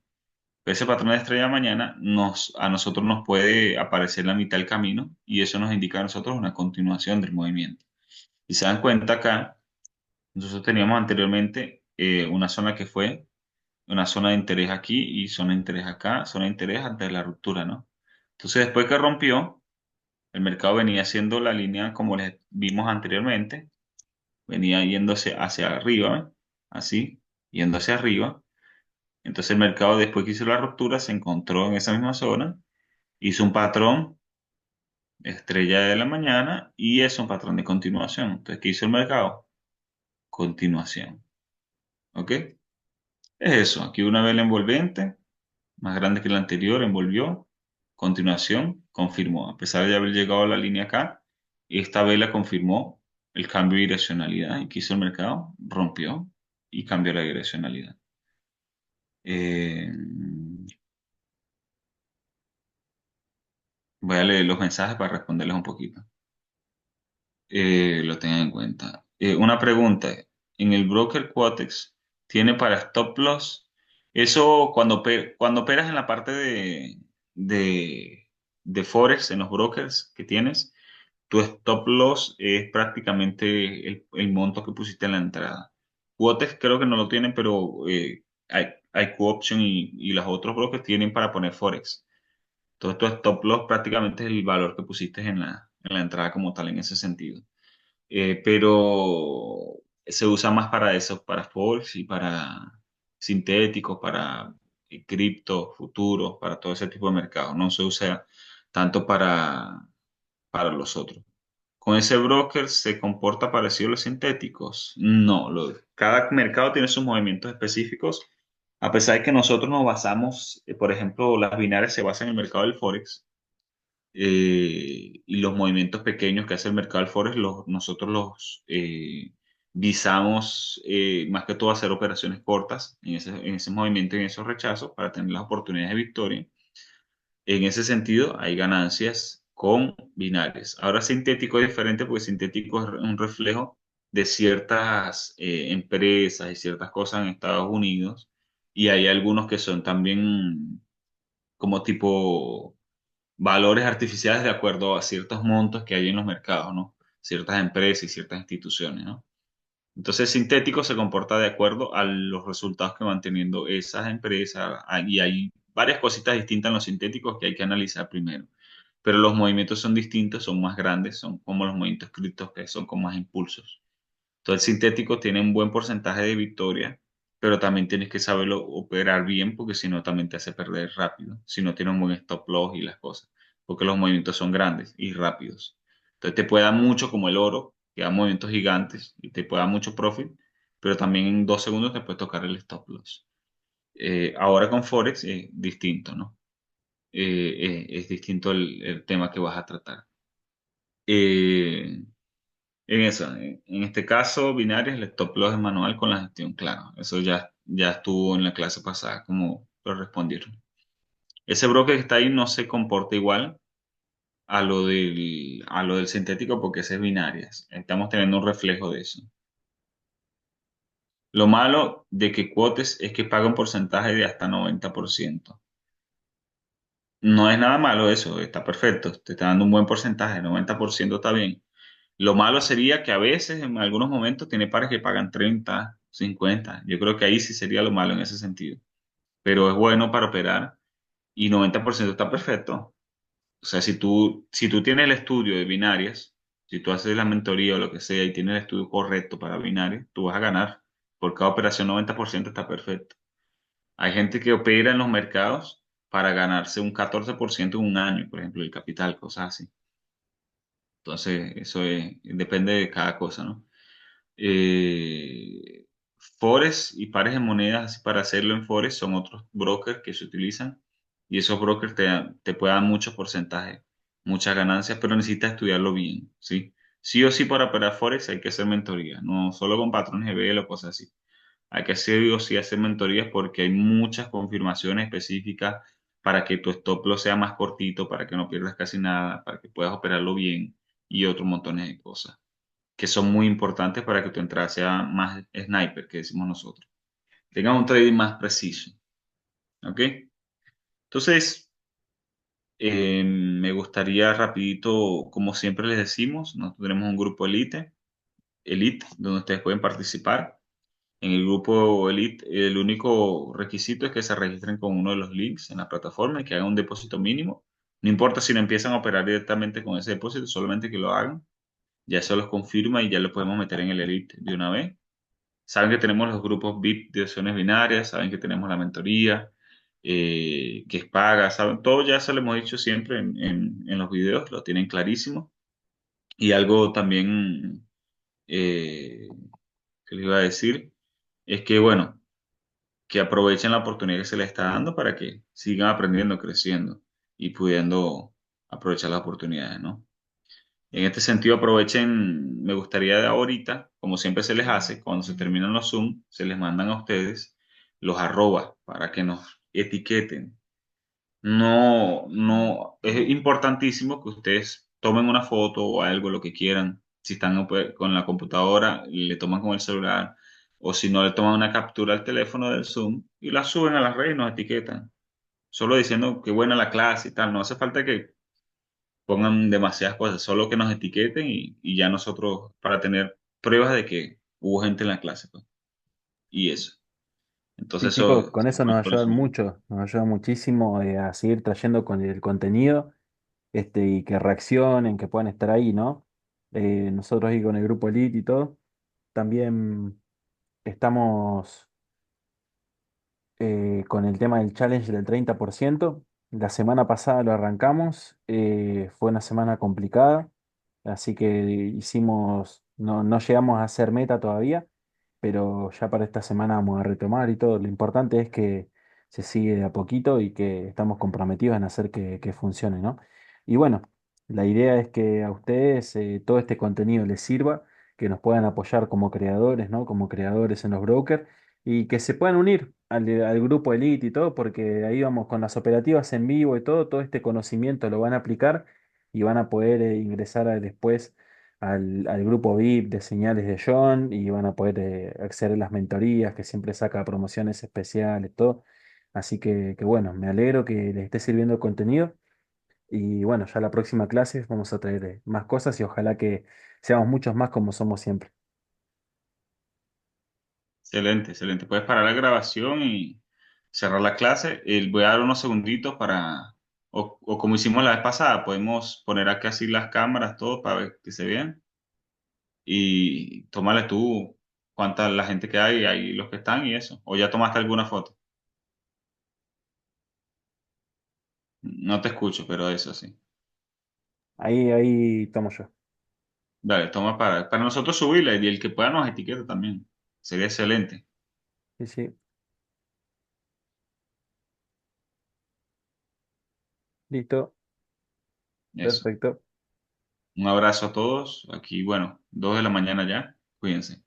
Ese patrón de estrella de la mañana a nosotros nos puede aparecer la mitad del camino y eso nos indica a nosotros una continuación del movimiento. Y se dan cuenta acá, nosotros teníamos anteriormente una zona que fue una zona de interés aquí y zona de interés acá, zona de interés antes de la ruptura, ¿no? Entonces, después que rompió, el mercado venía haciendo la línea como les vimos anteriormente, venía yéndose hacia arriba, ¿eh? Así, yendo hacia arriba. Entonces el mercado después que hizo la ruptura se encontró en esa misma zona, hizo un patrón estrella de la mañana y es un patrón de continuación. Entonces, ¿qué hizo el mercado? Continuación. ¿Ok? Es eso. Aquí una vela envolvente, más grande que la anterior, envolvió. Continuación, confirmó. A pesar de haber llegado a la línea acá, esta vela confirmó el cambio de direccionalidad. ¿Y qué hizo el mercado? Rompió y cambió la direccionalidad. Eh, Voy a leer los mensajes para responderles un poquito. Lo tengan en cuenta. Una pregunta. ¿En el broker Quotex tiene para stop loss? Eso cuando operas en la parte de, de Forex, en los brokers que tienes, tu stop loss es prácticamente el monto que pusiste en la entrada. Quotex creo que no lo tienen, pero hay Option y los otros brokers tienen para poner Forex. Entonces tu stop loss prácticamente es el valor que pusiste en la entrada como tal en ese sentido. Pero se usa más para eso, para Forex y para sintéticos, para cripto, futuros, para todo ese tipo de mercados. No se usa tanto para los otros. con ese broker se comporta parecido a los sintéticos. No, cada mercado tiene sus movimientos específicos. A pesar de que nosotros nos basamos, por ejemplo, las binarias se basan en el mercado del Forex, y los movimientos pequeños que hace el mercado del Forex, nosotros los visamos más que todo hacer operaciones cortas en ese movimiento y en esos rechazos para tener las oportunidades de victoria. En ese sentido, hay ganancias con binarias. Ahora sintético es diferente porque sintético es un reflejo de ciertas empresas y ciertas cosas en Estados Unidos, y hay algunos que son también como tipo valores artificiales de acuerdo a ciertos montos que hay en los mercados, ¿no? Ciertas empresas y ciertas instituciones, ¿no? Entonces, sintético se comporta de acuerdo a los resultados que van teniendo esas empresas, y hay varias cositas distintas en los sintéticos que hay que analizar primero. Pero los movimientos son distintos, son más grandes, son como los movimientos criptos que son con más impulsos. Entonces, el sintético tiene un buen porcentaje de victoria, pero también tienes que saberlo operar bien porque si no también te hace perder rápido, si no tiene un buen stop loss y las cosas, porque los movimientos son grandes y rápidos. Entonces, te puede dar mucho como el oro, que da movimientos gigantes y te puede dar mucho profit, pero también en 2 segundos te puede tocar el stop loss. Ahora con Forex es distinto, ¿no? Es distinto el tema que vas a tratar. Eh, en eso, en este caso, binarias, el stop loss es manual con la gestión, claro. Eso ya estuvo en la clase pasada, como lo respondieron. Ese broker que está ahí no se comporta igual a lo del sintético porque ese es binarias. Estamos teniendo un reflejo de eso. Lo malo de que Quotes es que paga un porcentaje de hasta 90%. No es nada malo eso, está perfecto. Te está dando un buen porcentaje, 90% está bien. Lo malo sería que a veces, en algunos momentos, tiene pares que pagan 30, 50. Yo creo que ahí sí sería lo malo en ese sentido. Pero es bueno para operar y 90% está perfecto. O sea, si tú tienes el estudio de binarias, si tú haces la mentoría o lo que sea y tienes el estudio correcto para binarias, tú vas a ganar. Por cada operación 90% está perfecto. Hay gente que opera en los mercados para ganarse un 14% en un año, por ejemplo, el capital, cosas así. Entonces, depende de cada cosa, ¿no? Eh, Forex y pares de monedas así para hacerlo en Forex son otros brokers que se utilizan, y esos brokers te pueden dar muchos porcentajes, muchas ganancias, pero necesitas estudiarlo bien, ¿sí? Sí o sí para operar Forex hay que hacer mentoría, no solo con patrones de vela o cosas así. Hay que hacer sí o sí hacer mentorías porque hay muchas confirmaciones específicas para que tu stop loss sea más cortito, para que no pierdas casi nada, para que puedas operarlo bien y otros montones de cosas que son muy importantes para que tu entrada sea más sniper, que decimos nosotros. Tengas un trading más preciso. ¿Ok? Entonces, me gustaría rapidito, como siempre les decimos, nosotros tenemos un grupo Elite, donde ustedes pueden participar. En el grupo Elite, el único requisito es que se registren con uno de los links en la plataforma y que hagan un depósito mínimo. No importa si no empiezan a operar directamente con ese depósito, solamente que lo hagan. Ya se los confirma y ya lo podemos meter en el Elite de una vez. Saben que tenemos los grupos VIP de opciones binarias, saben que tenemos la mentoría, que es paga, saben, todo ya se lo hemos dicho siempre en los videos, lo tienen clarísimo. Y algo también que les iba a decir es que, bueno, que aprovechen la oportunidad que se les está dando para que sigan aprendiendo, creciendo y pudiendo aprovechar las oportunidades, ¿no? En este sentido, aprovechen, me gustaría de ahorita, como siempre se les hace, cuando se terminan los Zoom, se les mandan a ustedes los arroba para que nos etiqueten. No, no, es importantísimo que ustedes tomen una foto o algo, lo que quieran. Si están con la computadora, le toman con el celular, o si no, le toman una captura al teléfono del Zoom y la suben a las redes y nos etiquetan. Solo diciendo que buena la clase y tal. No hace falta que pongan demasiadas cosas, solo que nos etiqueten y ya nosotros, para tener pruebas de que hubo gente en la clase, pues, y eso. Sí, Entonces chicos, eso, con eso por nos eso. ayudan mucho, nos ayuda muchísimo a seguir trayendo con el contenido, y que reaccionen, que puedan estar ahí, ¿no? Nosotros ahí con el grupo Elite y todo, también estamos con el tema del challenge del 30%. La semana pasada lo arrancamos, fue una semana complicada, así que hicimos, no llegamos a hacer meta todavía, pero ya para esta semana vamos a retomar y todo. Lo importante es que se sigue de a poquito y que estamos comprometidos en hacer que funcione, ¿no? Y bueno, la idea es que a ustedes todo este contenido les sirva, que nos puedan apoyar como creadores, ¿no? Como creadores en los brokers y que se puedan unir al grupo Elite y todo, porque ahí vamos con las operativas en vivo y todo este conocimiento lo van a aplicar y van a poder ingresar después al grupo VIP de señales de John y van a poder acceder a las mentorías que siempre saca promociones especiales, todo. Así que bueno, me alegro que les esté sirviendo el contenido y bueno, ya la próxima clase vamos a traer más cosas y ojalá que seamos muchos más como somos siempre. Excelente, excelente. Puedes parar la grabación y cerrar la clase. Voy a dar unos segunditos o como hicimos la vez pasada, podemos poner aquí así las cámaras, todo para ver que se vean. Y tómale tú cuánta la gente que hay, ahí los que están y eso. O ya tomaste alguna foto. No te escucho, pero eso sí. Ahí estamos yo. Dale, toma para nosotros subirla y el que pueda nos etiqueta también. Sería excelente. Sí, sí, listo, Eso. perfecto. Un abrazo a todos. Aquí, bueno, 2 de la mañana ya. Cuídense.